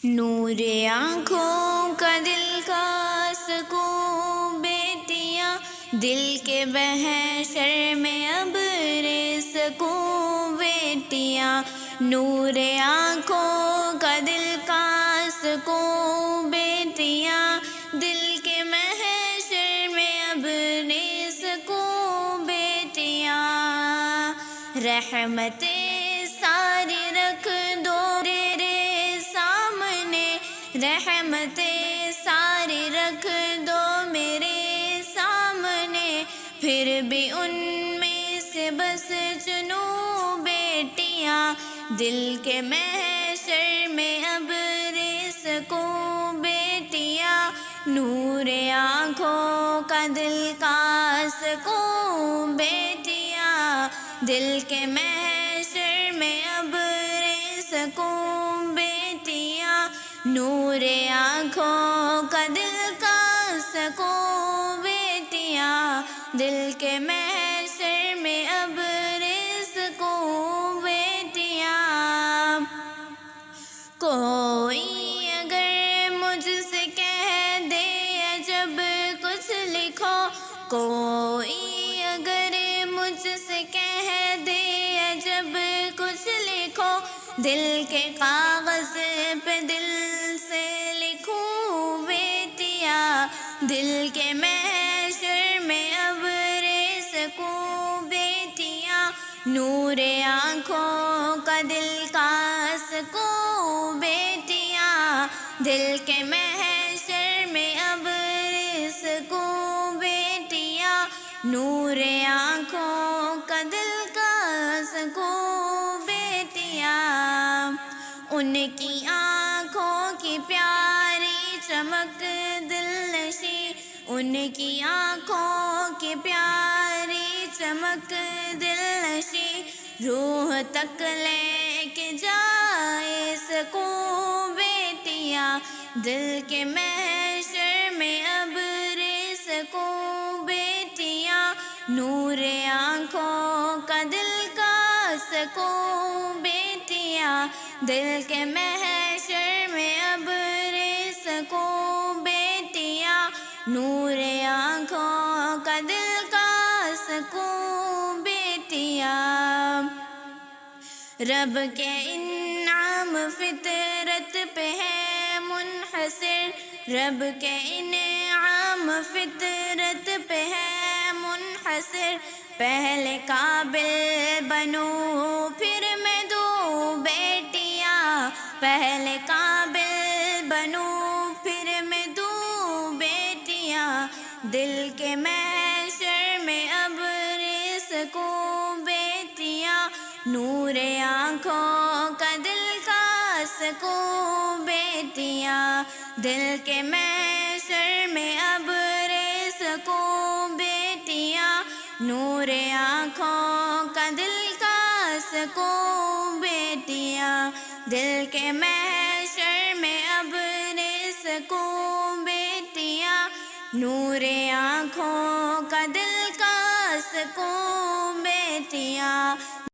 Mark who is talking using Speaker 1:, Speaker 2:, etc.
Speaker 1: نور آنکھوں کا دل کا سکون بیٹیاں، دل کے محشر میں اب سکون بیٹیاں، نور آنکھوں کا دل کا سکون بیٹیاں، دل کے محشر میں اب سکون بیٹیاں، رحمتیں ساری رکھ دو میرے سامنے، رحمتیں ساری رکھ دو میرے سامنے، پھر بھی ان میں سے بس چنوں بیٹیاں، دل کے محشر میں اب سکون بیٹیاں، نور آنکھوں کا دل کا سکون بیٹیاں، دل کے محشر میں اب سکون بیٹیاں، نور آنکھوں کا دل کا سکون بیٹیاں، دل کے محشر میں اب سکون بیٹیاں، کوئی اگر مجھ سے کہہ دے جب کچھ لکھو، کوئی اگر مجھ سے کہہ دے جب کچھ لکھو، دل کے کاغذ پہ دل سے لکھوں بیٹیاں، دل کے محشر میں اب سکون بیٹیاں، نور آنکھوں کا دل کا سکون بیٹیاں، دل کے محشر میں اب سکون بیٹیاں، نور آنکھوں کا دل کا سکون بیٹیاں، ان کی آنکھوں کی پیاری چمک دل نشیں، ان کی آنکھوں کی پیاری چمک دل نشیں، روح تک لے کے جائے سکون بیٹیاں، دل کے محشر میں اب سکون بیٹیاں، نور آنکھوں کا دل کا سکون بیٹیاں، دل کے محشر میں اب سکون بیٹیاں، نور آنکھوں کا دل کا سکون بیٹیاں، رب کے انعام فطرت پہ ہے منحصر، رب کے انعام فطرت پہ ہے منحصر، پہلے قابل بنوں پھر میں دوں بیٹیاں، پہلے قابل بنوں پھر میں دوں بیٹیاں، دل کے محشر میں اب سکون بیٹیاں، نور آنکھوں کا دل کا سکون بیٹیاں، دل کے محشر میں اب سکون بیٹیاں، نور آنکھوں کا دل کا سکون بیٹیاں، دل کے محشر میں اب سکون بیٹیاں، نور آنکھوں کا دل کا سکون بیٹیاں،